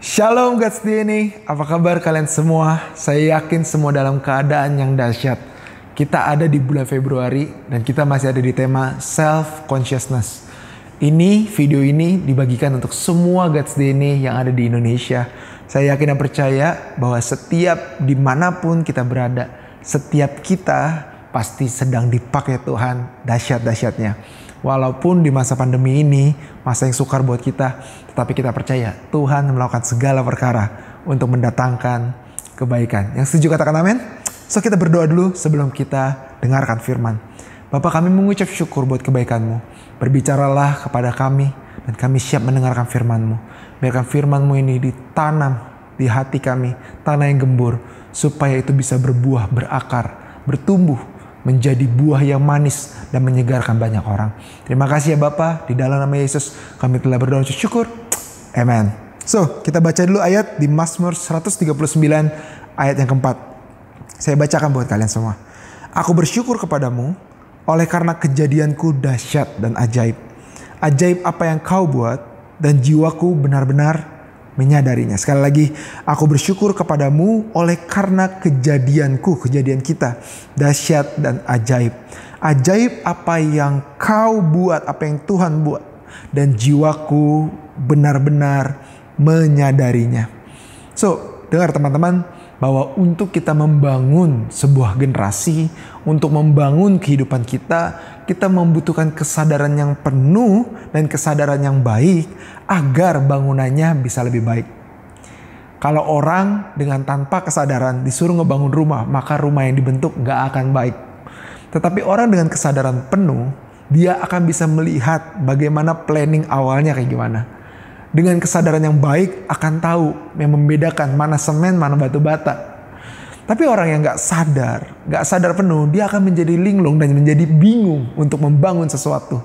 Shalom God's DNA, apa kabar kalian semua? Saya yakin semua dalam keadaan yang dahsyat. Kita ada di bulan Februari dan kita masih ada di tema Self-Consciousness. Video ini dibagikan untuk semua God's DNA yang ada di Indonesia. Saya yakin dan percaya bahwa setiap dimanapun kita berada, setiap kita pasti sedang dipakai Tuhan dahsyat-dahsyatnya. Walaupun di masa pandemi ini, masa yang sukar buat kita, tetapi kita percaya Tuhan melakukan segala perkara untuk mendatangkan kebaikan. Yang setuju katakan amin? So kita berdoa dulu sebelum kita dengarkan firman. Bapa, kami mengucap syukur buat kebaikan-Mu. Berbicaralah kepada kami dan kami siap mendengarkan firman-Mu. Biarkan firman-Mu ini ditanam di hati kami, tanah yang gembur, supaya itu bisa berbuah, berakar, bertumbuh, menjadi buah yang manis dan menyegarkan banyak orang. Terima kasih ya Bapa, di dalam nama Yesus kami telah berdoa dan syukur. Amen. So, kita baca dulu ayat di Mazmur 139 ayat yang keempat. Saya bacakan buat kalian semua. Aku bersyukur kepadamu oleh karena kejadianku dahsyat dan ajaib. Ajaib apa yang kau buat dan jiwaku benar-benar menyadarinya. Sekali lagi, aku bersyukur kepadamu oleh karena kejadian kita dahsyat dan ajaib. Ajaib apa yang kau buat, apa yang Tuhan buat, dan jiwaku benar-benar menyadarinya. So, dengar teman-teman, bahwa untuk kita membangun sebuah generasi, untuk membangun kehidupan kita membutuhkan kesadaran yang penuh dan kesadaran yang baik agar bangunannya bisa lebih baik. Kalau orang dengan tanpa kesadaran disuruh ngebangun rumah, maka rumah yang dibentuk gak akan baik. Tetapi orang dengan kesadaran penuh, dia akan bisa melihat bagaimana planning awalnya kayak gimana. Dengan kesadaran yang baik akan tahu yang membedakan mana semen, mana batu bata. Tapi orang yang gak sadar penuh, dia akan menjadi linglung dan menjadi bingung untuk membangun sesuatu.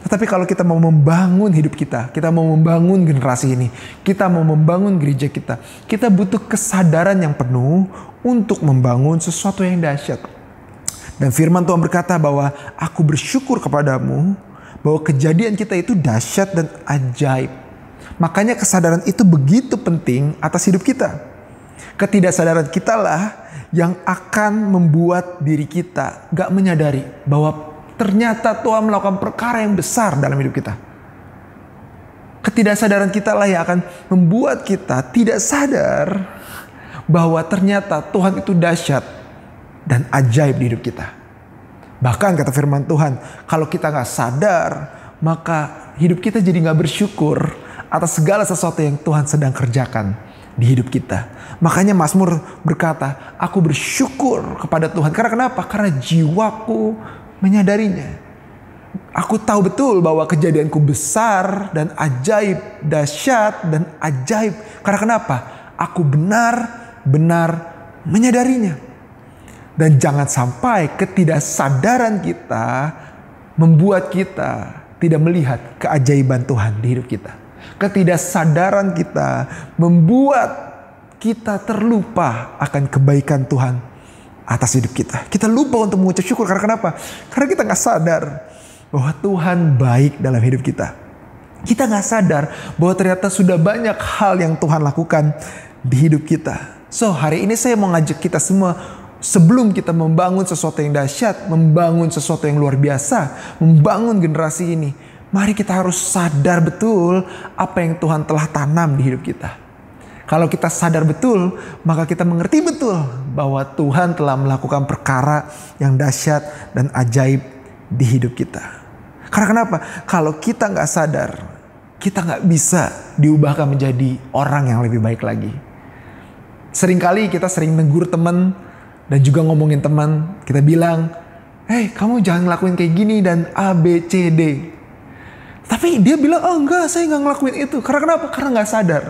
Tetapi kalau kita mau membangun hidup kita mau membangun generasi ini, kita mau membangun gereja kita butuh kesadaran yang penuh untuk membangun sesuatu yang dahsyat. Dan firman Tuhan berkata bahwa aku bersyukur kepadamu bahwa kejadian kita itu dahsyat dan ajaib. Makanya kesadaran itu begitu penting atas hidup kita. Ketidaksadaran kita lah yang akan membuat diri kita gak menyadari bahwa ternyata Tuhan melakukan perkara yang besar dalam hidup kita. Ketidaksadaran kita lah yang akan membuat kita tidak sadar bahwa ternyata Tuhan itu dahsyat dan ajaib di hidup kita. Bahkan kata firman Tuhan, kalau kita gak sadar, maka hidup kita jadi gak bersyukur atas segala sesuatu yang Tuhan sedang kerjakan di hidup kita. Makanya Mazmur berkata, aku bersyukur kepada Tuhan. Karena kenapa? Karena jiwaku menyadarinya. Aku tahu betul bahwa kejadianku besar dan ajaib, dahsyat dan ajaib. Karena kenapa? Aku benar-benar menyadarinya. Dan jangan sampai ketidaksadaran kita membuat kita tidak melihat keajaiban Tuhan di hidup kita. Ketidaksadaran kita membuat kita terlupa akan kebaikan Tuhan atas hidup kita. Kita lupa untuk mengucap syukur. Karena kenapa? Karena kita gak sadar bahwa Tuhan baik dalam hidup kita. Kita gak sadar bahwa ternyata sudah banyak hal yang Tuhan lakukan di hidup kita. So, hari ini saya mau ngajak kita semua, sebelum kita membangun sesuatu yang dahsyat, membangun sesuatu yang luar biasa, membangun generasi ini, mari kita harus sadar betul apa yang Tuhan telah tanam di hidup kita. Kalau kita sadar betul, maka kita mengerti betul bahwa Tuhan telah melakukan perkara yang dahsyat dan ajaib di hidup kita. Karena kenapa? Kalau kita gak sadar, kita gak bisa diubahkan menjadi orang yang lebih baik lagi. Seringkali kita sering negur teman dan juga ngomongin teman. Kita bilang, hey, kamu jangan ngelakuin kayak gini dan A, B, C, D. Tapi dia bilang, oh enggak, saya gak ngelakuin itu. Karena kenapa? Karena gak sadar.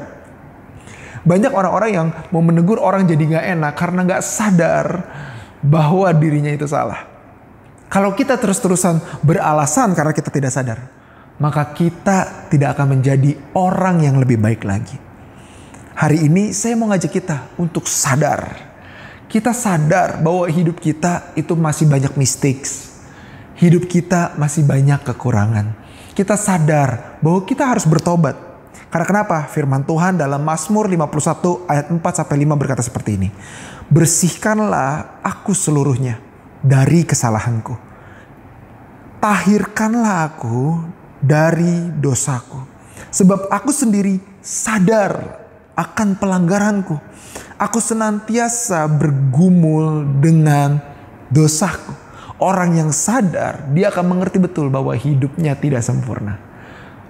Banyak orang-orang yang mau menegur orang jadi gak enak karena gak sadar bahwa dirinya itu salah. Kalau kita terus-terusan beralasan karena kita tidak sadar, maka kita tidak akan menjadi orang yang lebih baik lagi. Hari ini saya mau ngajak kita untuk sadar. Kita sadar bahwa hidup kita itu masih banyak mistakes. Hidup kita masih banyak kekurangan. Kita sadar bahwa kita harus bertobat. Karena kenapa? Firman Tuhan dalam Mazmur 51 ayat 4-5 berkata seperti ini. Bersihkanlah aku seluruhnya dari kesalahanku. Tahirkanlah aku dari dosaku. Sebab aku sendiri sadar akan pelanggaranku. Aku senantiasa bergumul dengan dosaku. Orang yang sadar, dia akan mengerti betul bahwa hidupnya tidak sempurna.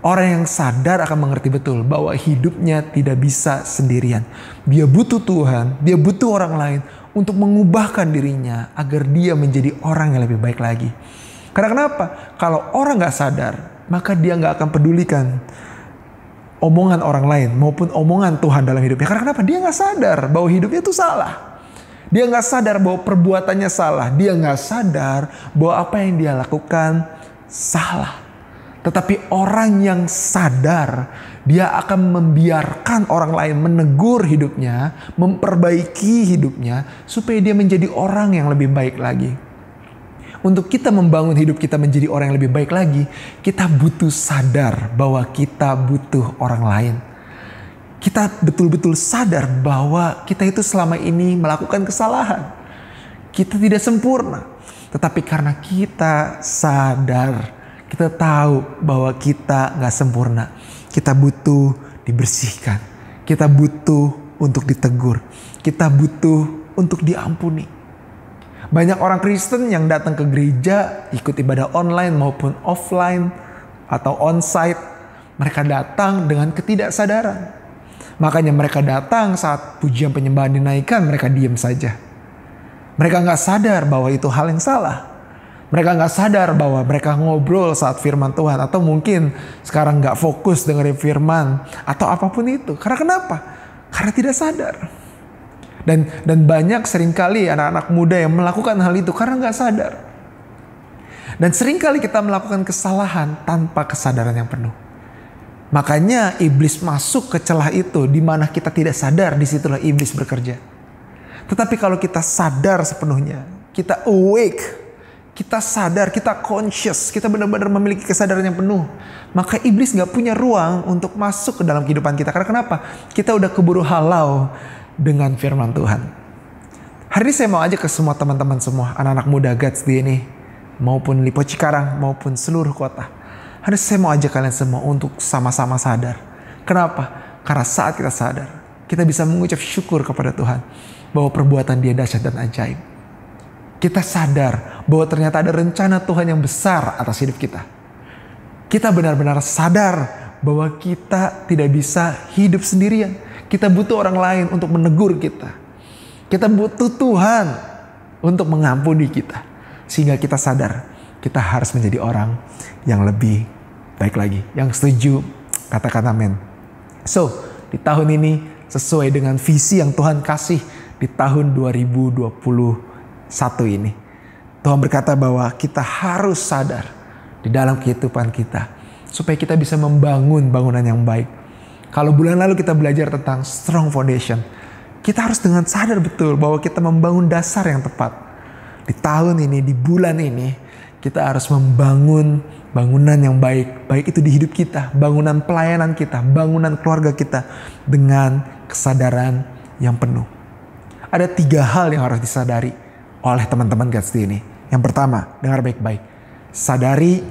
Orang yang sadar akan mengerti betul bahwa hidupnya tidak bisa sendirian. Dia butuh Tuhan, dia butuh orang lain untuk mengubahkan dirinya agar dia menjadi orang yang lebih baik lagi. Karena kenapa? Kalau orang gak sadar, maka dia gak akan pedulikan omongan orang lain maupun omongan Tuhan dalam hidupnya. Karena kenapa? Dia gak sadar bahwa hidupnya itu salah. Dia gak sadar bahwa perbuatannya salah. Dia gak sadar bahwa apa yang dia lakukan salah. Tetapi orang yang sadar, dia akan membiarkan orang lain menegur hidupnya, memperbaiki hidupnya, supaya dia menjadi orang yang lebih baik lagi. Untuk kita membangun hidup kita menjadi orang yang lebih baik lagi, kita butuh sadar bahwa kita butuh orang lain. Kita betul-betul sadar bahwa kita itu selama ini melakukan kesalahan. Kita tidak sempurna. Tetapi karena kita sadar, kita tahu bahwa kita gak sempurna. Kita butuh dibersihkan. Kita butuh untuk ditegur. Kita butuh untuk diampuni. Banyak orang Kristen yang datang ke gereja, ikut ibadah online maupun offline atau onsite. Mereka datang dengan ketidaksadaran. Makanya mereka datang saat pujian penyembahan dinaikkan, mereka diam saja. Mereka gak sadar bahwa itu hal yang salah. Mereka gak sadar bahwa mereka ngobrol saat firman Tuhan. Atau mungkin sekarang gak fokus dengerin firman. Atau apapun itu. Karena kenapa? Karena tidak sadar. Dan banyak seringkali anak-anak muda yang melakukan hal itu karena gak sadar. Dan seringkali kita melakukan kesalahan tanpa kesadaran yang penuh. Makanya iblis masuk ke celah itu. Di mana kita tidak sadar, disitulah iblis bekerja. Tetapi kalau kita sadar sepenuhnya, kita awake, kita sadar, kita conscious, kita benar-benar memiliki kesadaran yang penuh, maka iblis gak punya ruang untuk masuk ke dalam kehidupan kita. Karena kenapa? Kita udah keburu halau dengan firman Tuhan. Hari ini saya mau ajak ke semua teman-teman semua, anak-anak muda God's DNA, maupun Lipo Cikarang, maupun seluruh kota. Hari ini saya mau ajak kalian semua untuk sama-sama sadar. Kenapa? Karena saat kita sadar, kita bisa mengucap syukur kepada Tuhan bahwa perbuatan Dia dahsyat dan ajaib. Kita sadar bahwa ternyata ada rencana Tuhan yang besar atas hidup kita. Kita benar-benar sadar bahwa kita tidak bisa hidup sendirian. Kita butuh orang lain untuk menegur kita. Kita butuh Tuhan untuk mengampuni kita. Sehingga kita sadar kita harus menjadi orang yang lebih baik lagi. Yang setuju katakan amin. So, di tahun ini sesuai dengan visi yang Tuhan kasih di tahun 2021 ini. Tuhan berkata bahwa kita harus sadar di dalam kehidupan kita supaya kita bisa membangun bangunan yang baik. Kalau bulan lalu kita belajar tentang strong foundation, kita harus dengan sadar betul bahwa kita membangun dasar yang tepat. Di tahun ini, di bulan ini, kita harus membangun bangunan yang baik. Baik itu di hidup kita, bangunan pelayanan kita, bangunan keluarga kita dengan kesadaran yang penuh. Ada 3 hal yang harus disadari oleh teman-teman God's DNA. Yang pertama, dengar baik-baik. Sadari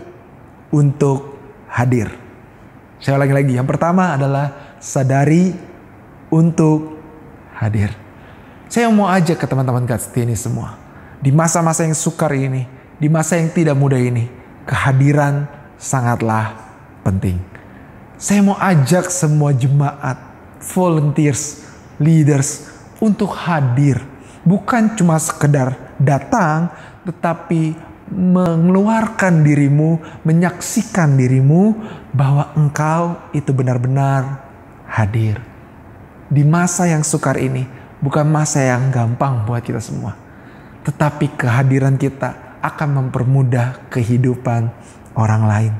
untuk hadir. Saya ulangi lagi. Yang pertama adalah sadari untuk hadir. Saya mau ajak ke teman-teman God's DNA semua. Di masa-masa yang sukar ini, di masa yang tidak mudah ini, kehadiran sangatlah penting. Saya mau ajak semua jemaat, volunteers, leaders untuk hadir. Bukan cuma sekedar datang, tetapi mengeluarkan dirimu, menyaksikan dirimu bahwa engkau itu benar-benar hadir. Di masa yang sukar ini, bukan masa yang gampang buat kita semua. Tetapi kehadiran kita akan mempermudah kehidupan orang lain.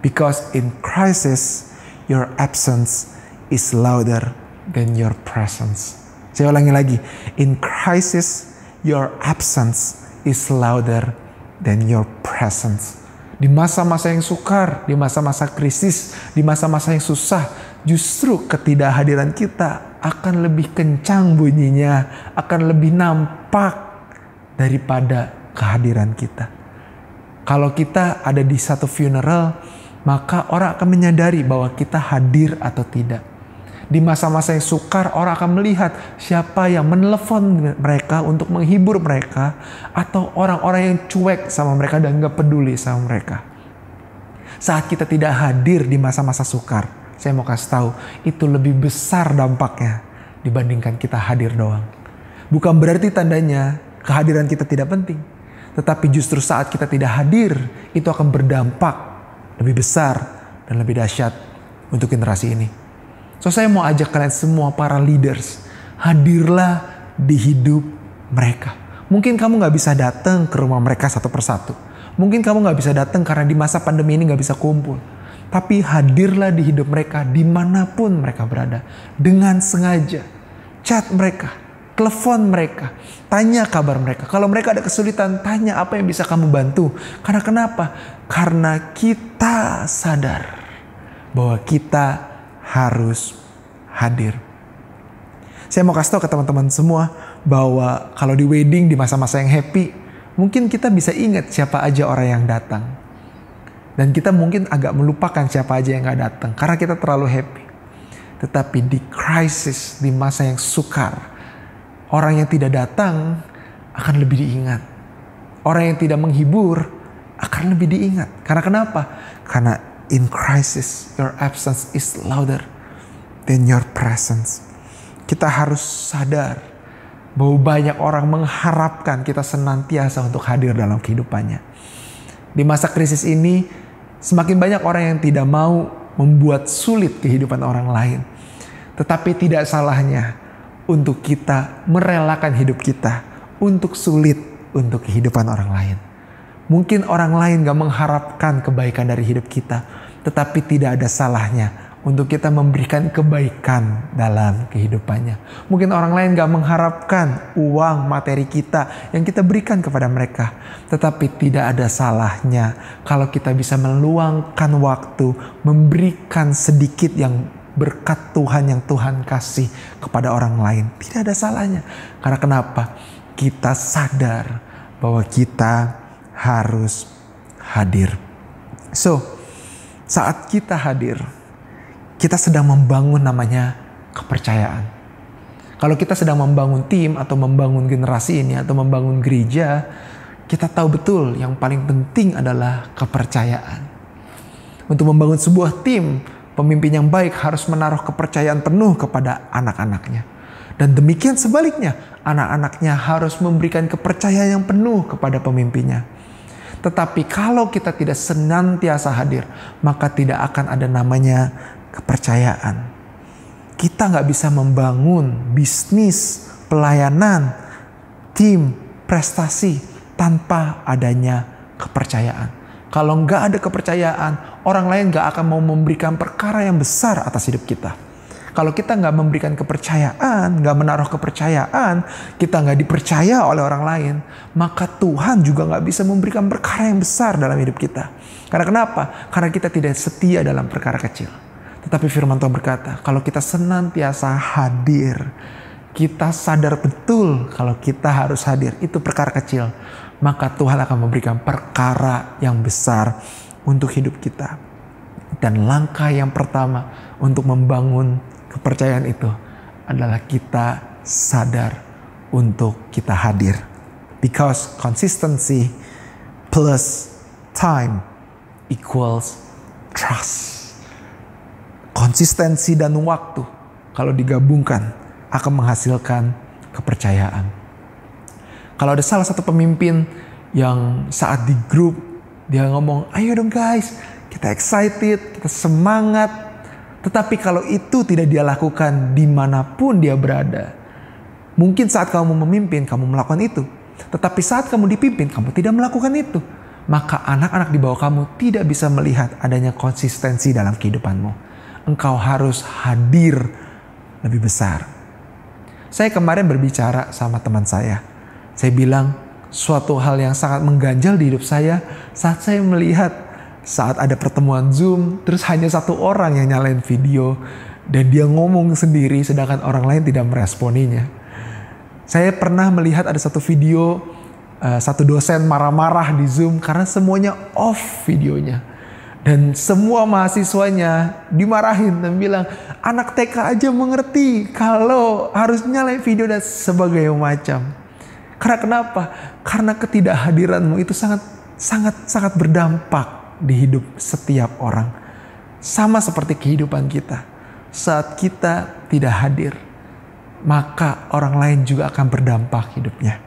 Because in crisis, your absence is louder than your presence. Saya ulangi lagi. In crisis, your absence is louder than your presence. Di masa-masa yang sukar, di masa-masa krisis, di masa-masa yang susah, justru ketidakhadiran kita akan lebih kencang bunyinya, akan lebih nampak daripada kehadiran kita. Kalau kita ada di satu funeral, maka orang akan menyadari bahwa kita hadir atau tidak. Di masa-masa yang sukar, orang akan melihat siapa yang menelepon mereka untuk menghibur mereka, atau orang-orang yang cuek sama mereka dan gak peduli sama mereka. Saat kita tidak hadir di masa-masa sukar, saya mau kasih tahu, itu lebih besar dampaknya dibandingkan kita hadir doang. Bukan berarti tandanya kehadiran kita tidak penting, tetapi justru saat kita tidak hadir, itu akan berdampak lebih besar dan lebih dahsyat untuk generasi ini. So saya mau ajak kalian semua para leaders, hadirlah di hidup mereka. Mungkin kamu gak bisa datang ke rumah mereka satu persatu. Mungkin kamu gak bisa datang karena di masa pandemi ini gak bisa kumpul. Tapi hadirlah di hidup mereka dimanapun mereka berada. Dengan sengaja, chat mereka, telepon mereka, tanya kabar mereka. Kalau mereka ada kesulitan, tanya apa yang bisa kamu bantu. Karena kenapa? Karena kita sadar bahwa kita harus hadir. Saya mau kasih tahu ke teman-teman semua bahwa kalau di wedding, di masa-masa yang happy, mungkin kita bisa ingat siapa aja orang yang datang. Dan kita mungkin agak melupakan siapa aja yang gak datang karena kita terlalu happy. Tetapi di crisis, di masa yang sukar, orang yang tidak datang akan lebih diingat. Orang yang tidak menghibur akan lebih diingat. Karena kenapa? Karena in crisis, your absence is louder than your presence. Kita harus sadar bahwa banyak orang mengharapkan kita senantiasa untuk hadir dalam kehidupannya. Di masa krisis ini, semakin banyak orang yang tidak mau membuat sulit kehidupan orang lain. Tetapi tidak salahnya untuk kita merelakan hidup kita untuk sulit untuk kehidupan orang lain. Mungkin orang lain gak mengharapkan kebaikan dari hidup kita, tetapi tidak ada salahnya untuk kita memberikan kebaikan dalam kehidupannya. Mungkin orang lain gak mengharapkan uang materi kita yang kita berikan kepada mereka, tetapi tidak ada salahnya kalau kita bisa meluangkan waktu, memberikan sedikit yang berkat Tuhan yang Tuhan kasih kepada orang lain. Tidak ada salahnya. Karena kenapa? Kita sadar bahwa kita harus hadir. So, saat kita hadir, kita sedang membangun namanya kepercayaan. Kalau kita sedang membangun tim atau membangun generasi ini atau membangun gereja, kita tahu betul yang paling penting adalah kepercayaan. Untuk membangun sebuah tim, pemimpin yang baik harus menaruh kepercayaan penuh kepada anak-anaknya. Dan demikian sebaliknya, anak-anaknya harus memberikan kepercayaan yang penuh kepada pemimpinnya. Tetapi kalau kita tidak senantiasa hadir, maka tidak akan ada namanya kepercayaan. Kita nggak bisa membangun bisnis, pelayanan, tim, prestasi tanpa adanya kepercayaan. Kalau nggak ada kepercayaan, orang lain nggak akan mau memberikan perkara yang besar atas hidup kita. Kalau kita nggak memberikan kepercayaan, nggak menaruh kepercayaan, kita nggak dipercaya oleh orang lain, maka Tuhan juga nggak bisa memberikan perkara yang besar dalam hidup kita. Karena kenapa? Karena kita tidak setia dalam perkara kecil. Tetapi firman Tuhan berkata, kalau kita senantiasa hadir, kita sadar betul kalau kita harus hadir, itu perkara kecil, maka Tuhan akan memberikan perkara yang besar untuk hidup kita. Dan langkah yang pertama untuk membangun kepercayaan itu adalah kita sadar untuk kita hadir. Because consistency plus time equals trust. Konsistensi dan waktu kalau digabungkan akan menghasilkan kepercayaan. Kalau ada salah satu pemimpin yang saat di grup dia ngomong, ayo dong guys, kita excited, kita semangat. Tetapi kalau itu tidak dia lakukan dimanapun dia berada. Mungkin saat kamu memimpin, kamu melakukan itu. Tetapi saat kamu dipimpin, kamu tidak melakukan itu. Maka anak-anak di bawah kamu tidak bisa melihat adanya konsistensi dalam kehidupanmu. Engkau harus hadir lebih besar. Saya kemarin berbicara sama teman saya. Saya bilang suatu hal yang sangat mengganjal di hidup saya saat saya melihat saat ada pertemuan Zoom, terus hanya satu orang yang nyalain video Dan dia ngomong sendiri sedangkan orang lain tidak meresponinya. Saya pernah melihat ada satu video, satu dosen marah-marah di Zoom karena semuanya off videonya. Dan semua mahasiswanya dimarahin dan bilang, anak TK aja mengerti kalau harus nyalain video dan sebagainya macam. Karena kenapa? Karena ketidakhadiranmu itu sangat berdampak di hidup setiap orang. Sama seperti kehidupan kita. Saat kita tidak hadir, maka orang lain juga akan berdampak hidupnya.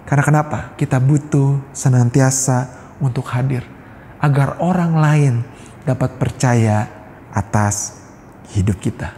Karena kenapa? Kita butuh senantiasa untuk hadir. Agar orang lain dapat percaya atas hidup kita.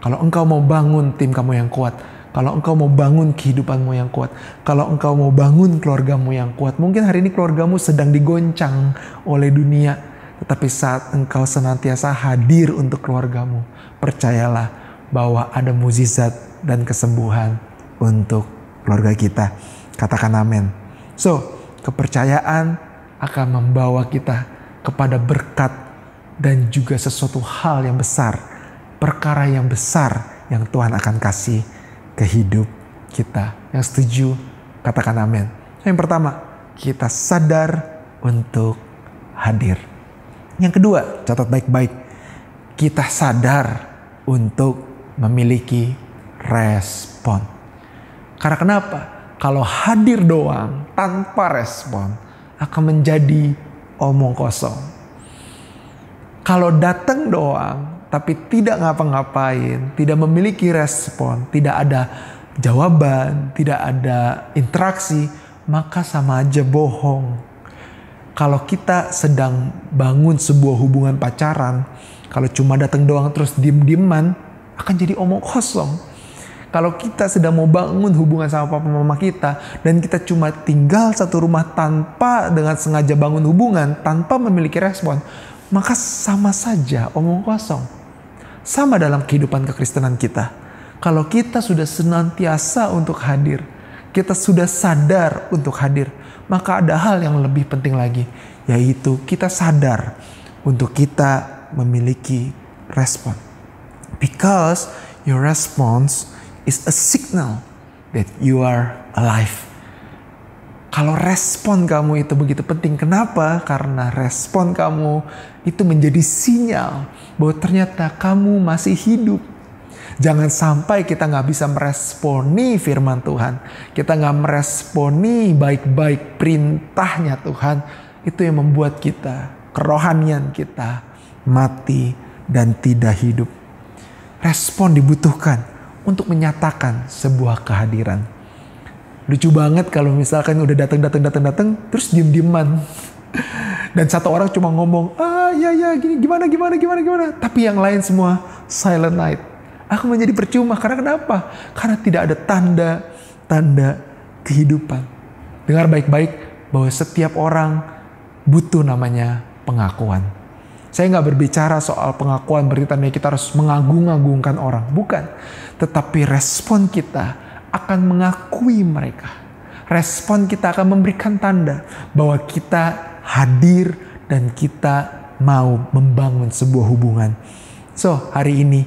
Kalau engkau mau bangun tim kamu yang kuat, kalau engkau mau bangun kehidupanmu yang kuat, kalau engkau mau bangun keluargamu yang kuat, mungkin hari ini keluargamu sedang digoncang oleh dunia, tetapi saat engkau senantiasa hadir untuk keluargamu, percayalah bahwa ada mukjizat dan kesembuhan untuk keluarga kita. Katakan amin. So, kepercayaan akan membawa kita kepada berkat dan juga sesuatu hal yang besar, perkara yang besar yang Tuhan akan kasih ke hidup kita. Yang setuju, katakan amin. Yang pertama, kita sadar untuk hadir. Yang kedua, catat baik-baik, kita sadar untuk memiliki respon. Karena kenapa? Kalau hadir doang tanpa respon akan menjadi omong kosong. Kalau datang doang tapi tidak ngapa-ngapain, tidak memiliki respon, tidak ada jawaban, tidak ada interaksi, maka sama aja bohong. Kalau kita sedang bangun sebuah hubungan pacaran, kalau cuma datang doang terus diem-dieman, akan jadi omong kosong. Kalau kita sedang mau bangun hubungan sama papa mama kita, dan kita cuma tinggal satu rumah tanpa dengan sengaja bangun hubungan, tanpa memiliki respon, maka sama saja omong kosong. Sama dalam kehidupan kekristenan kita. Kalau kita sudah senantiasa untuk hadir, kita sudah sadar untuk hadir, maka ada hal yang lebih penting lagi, yaitu kita sadar untuk kita memiliki respon. Because your response is a signal that you are alive. Kalau respon kamu itu begitu penting, kenapa? Karena respon kamu itu menjadi sinyal bahwa ternyata kamu masih hidup. Jangan sampai kita gak bisa meresponi firman Tuhan. Kita gak meresponi baik-baik perintahnya Tuhan. Itu yang membuat kita, kerohanian kita, mati dan tidak hidup. Respon dibutuhkan untuk menyatakan sebuah kehadiran. Lucu banget kalau misalkan udah datang terus diem-dieman. Dan satu orang cuma ngomong, ya gini gimana. Tapi yang lain semua silent night. Aku menjadi percuma. Karena kenapa? Karena tidak ada tanda kehidupan. Dengar baik-baik bahwa setiap orang butuh namanya pengakuan. Saya nggak berbicara soal pengakuan berarti tandanya kita harus mengagung-agungkan orang. Bukan. Tetapi respon kita akan mengakui mereka. Respon kita akan memberikan tanda bahwa kita hadir dan kita mau membangun sebuah hubungan. So, hari ini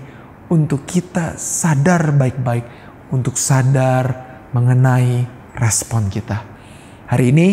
untuk kita sadar baik-baik, untuk sadar mengenai respon kita. Hari ini,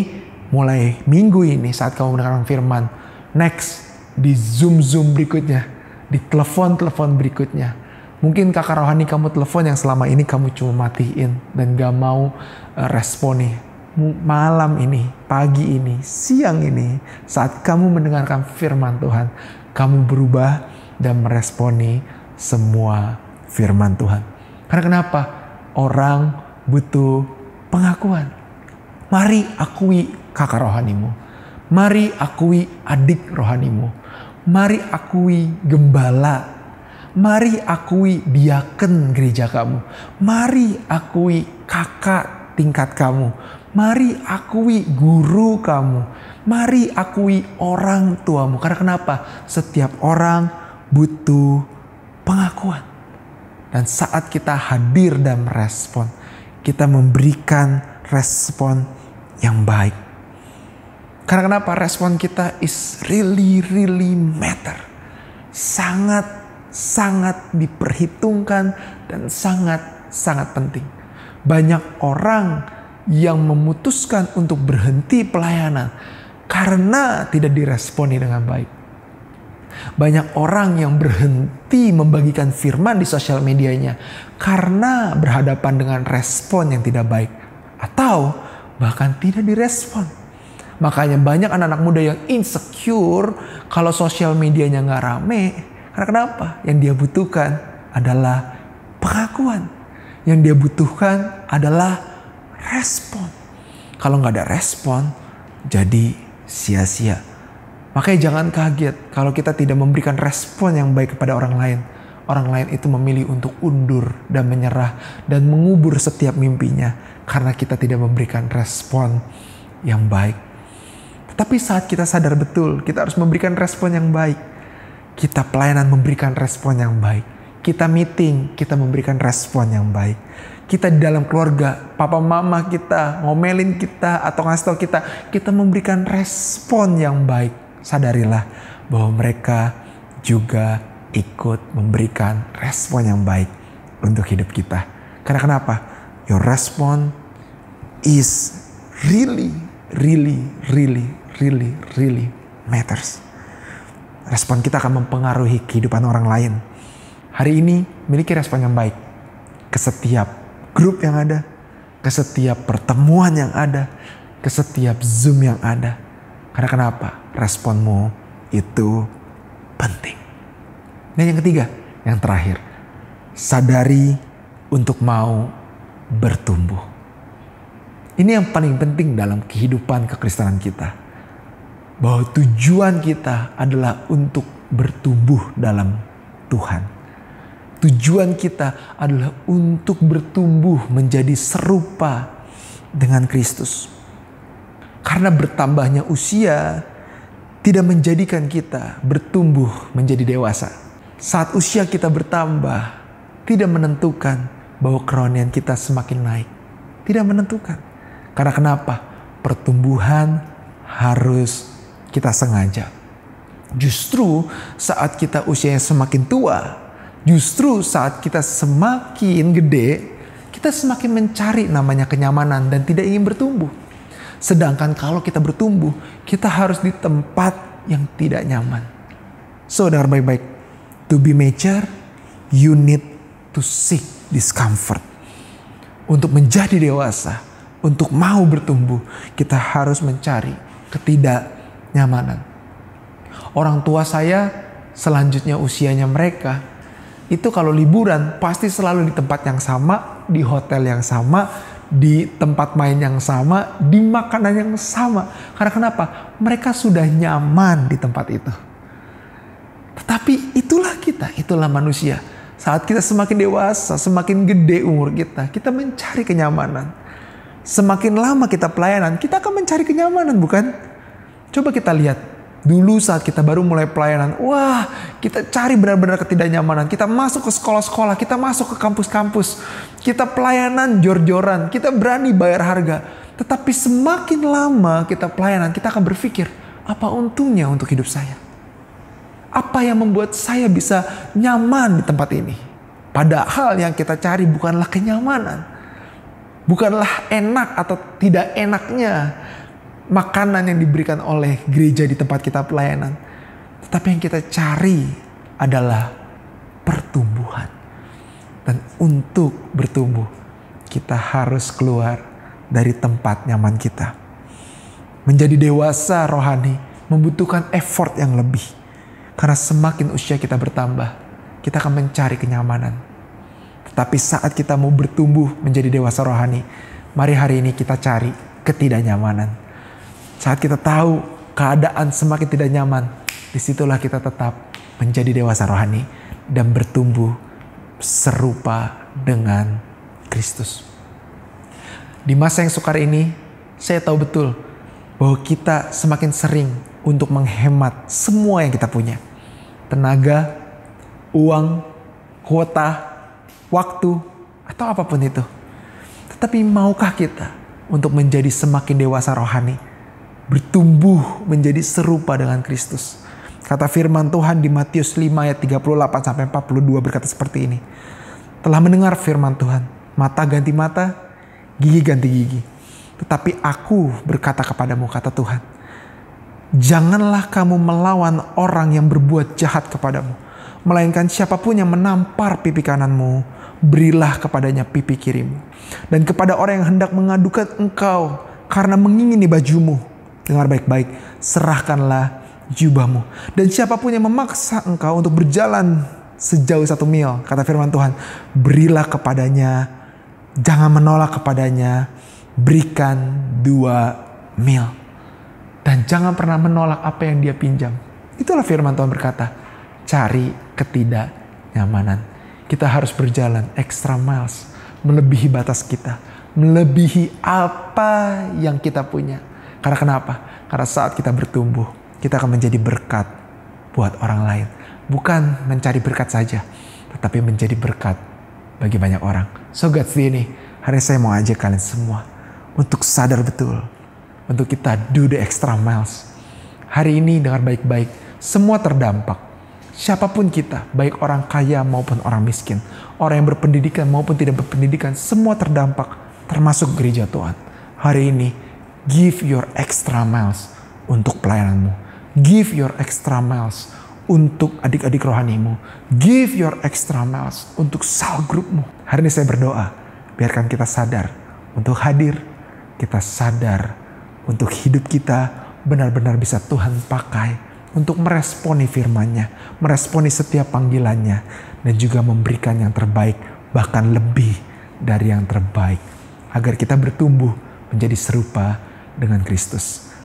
mulai minggu ini saat kamu mendengarkan firman, next, di Zoom berikutnya, di telepon berikutnya. Mungkin kakak rohani kamu telepon yang selama ini kamu cuma matiin dan gak mau responi. Malam ini, pagi ini, siang ini, saat kamu mendengarkan firman Tuhan, kamu berubah dan meresponi semua firman Tuhan. Karena kenapa? Orang butuh pengakuan. Mari akui kakak rohanimu. Mari akui adik rohanimu. Mari akui gembala. Mari akui diaken gereja kamu. Mari akui kakak tingkat kamu. Mari akui guru kamu. Mari akui orang tuamu. Karena kenapa? Setiap orang butuh pengakuan. Dan saat kita hadir dan merespon, kita memberikan respon yang baik. Karena kenapa? Respon kita is really matter. Sangat sangat diperhitungkan dan sangat penting. Banyak orang yang memutuskan untuk berhenti pelayanan karena tidak diresponi dengan baik. Banyak orang yang berhenti membagikan firman di sosial medianya karena berhadapan dengan respon yang tidak baik atau bahkan tidak direspon. Makanya banyak anak-anak muda yang insecure kalau sosial medianya nggak rame. Karena kenapa? Yang dia butuhkan adalah pengakuan. Yang dia butuhkan adalah respon. Kalau nggak ada respon, jadi sia-sia. Makanya jangan kaget kalau kita tidak memberikan respon yang baik kepada orang lain. Orang lain itu memilih untuk undur dan menyerah dan mengubur setiap mimpinya karena kita tidak memberikan respon yang baik. Tetapi saat kita sadar betul, kita harus memberikan respon yang baik. Kita pelayanan memberikan respon yang baik. Kita meeting, kita memberikan respon yang baik. Kita di dalam keluarga, papa mama kita ngomelin kita atau ngasih tahu kita memberikan respon yang baik. Sadarilah bahwa mereka juga ikut memberikan respon yang baik untuk hidup kita. Karena kenapa? Your response is really matters. Respon kita akan mempengaruhi kehidupan orang lain. Hari ini miliki respon yang baik ke setiap grup yang ada, ke setiap pertemuan yang ada, ke setiap Zoom yang ada. Karena kenapa? Responmu itu penting. Dan yang ketiga, yang terakhir, sadari untuk mau bertumbuh. Ini yang paling penting dalam kehidupan kekristenan kita. Bahwa tujuan kita adalah untuk bertumbuh dalam Tuhan. Tujuan kita adalah untuk bertumbuh menjadi serupa dengan Kristus. Karena bertambahnya usia tidak menjadikan kita bertumbuh menjadi dewasa. Saat usia kita bertambah, tidak menentukan bahwa kerohanian kita semakin naik. Tidak menentukan. Karena kenapa? Pertumbuhan harus kita sengaja. Justru saat kita usianya semakin tua, justru saat kita semakin gede, kita semakin mencari namanya kenyamanan dan tidak ingin bertumbuh. Sedangkan kalau kita bertumbuh, kita harus di tempat yang tidak nyaman. So, dengar baik-baik. To be mature, you need to seek discomfort. Untuk menjadi dewasa, untuk mau bertumbuh, kita harus mencari ketidaknyamanan. Orang tua saya, selanjutnya usianya mereka, itu kalau liburan pasti selalu di tempat yang sama, di hotel yang sama, di tempat main yang sama, di makanan yang sama. Karena kenapa? Mereka sudah nyaman di tempat itu. Tetapi itulah kita, itulah manusia. Saat kita semakin dewasa, semakin gede umur kita mencari kenyamanan. Semakin lama kita pelayanan, kita akan mencari kenyamanan, bukan? Coba kita lihat. Dulu saat kita baru mulai pelayanan, wah, kita cari benar-benar ketidaknyamanan. Kita masuk ke sekolah-sekolah, kita masuk ke kampus-kampus. Kita pelayanan jor-joran, kita berani bayar harga. Tetapi semakin lama kita pelayanan, kita akan berpikir, apa untungnya untuk hidup saya? Apa yang membuat saya bisa nyaman di tempat ini? Padahal yang kita cari bukanlah kenyamanan. Bukanlah enak atau tidak enaknya makanan yang diberikan oleh gereja di tempat kita pelayanan. Tetapi yang kita cari adalah pertumbuhan. Dan untuk bertumbuh, kita harus keluar dari tempat nyaman kita. Menjadi dewasa rohani membutuhkan effort yang lebih. Karena semakin usia kita bertambah, kita akan mencari kenyamanan. Tetapi saat kita mau bertumbuh menjadi dewasa rohani, mari hari ini kita cari ketidaknyamanan. Saat kita tahu keadaan semakin tidak nyaman, disitulah kita tetap menjadi dewasa rohani dan bertumbuh serupa dengan Kristus. Di masa yang sukar ini, saya tahu betul bahwa kita semakin sering untuk menghemat semua yang kita punya. Tenaga, uang, kuota, waktu, atau apapun itu. Tetapi maukah kita untuk menjadi semakin dewasa rohani? Bertumbuh menjadi serupa dengan Kristus. Kata firman Tuhan di Matius 5 ayat 38 sampai 42 berkata seperti ini. Telah mendengar firman Tuhan, mata ganti mata, gigi ganti gigi. Tetapi aku berkata kepadamu, kata Tuhan, janganlah kamu melawan orang yang berbuat jahat kepadamu, melainkan siapapun yang menampar pipi kananmu, berilah kepadanya pipi kirimu. Dan kepada orang yang hendak mengadukan engkau karena mengingini bajumu, dengar baik-baik, serahkanlah jubahmu. Dan siapapun yang memaksa engkau untuk berjalan sejauh 1 mil, kata firman Tuhan, berilah kepadanya, jangan menolak kepadanya, berikan 2 mil. Dan jangan pernah menolak apa yang dia pinjam. Itulah firman Tuhan berkata, cari ketidaknyamanan. Kita harus berjalan extra miles, melebihi batas kita, melebihi apa yang kita punya. Karena kenapa? Karena saat kita bertumbuh, kita akan menjadi berkat buat orang lain. Bukan mencari berkat saja, tetapi menjadi berkat bagi banyak orang. So God's ini, hari ini saya mau ajak kalian semua untuk sadar betul, untuk kita do the extra miles. Hari ini dengar baik-baik, semua terdampak. Siapapun kita, baik orang kaya maupun orang miskin, orang yang berpendidikan maupun tidak berpendidikan, semua terdampak, termasuk gereja Tuhan. Hari ini, give your extra miles untuk pelayananmu. Give your extra miles untuk adik-adik rohanimu. Give your extra miles untuk cell groupmu. Hari ini saya berdoa, biarkan kita sadar untuk hadir, kita sadar untuk hidup kita benar-benar bisa Tuhan pakai untuk meresponi firman-Nya, meresponi setiap panggilannya, dan juga memberikan yang terbaik, bahkan lebih dari yang terbaik, agar kita bertumbuh menjadi serupa dengan Kristus.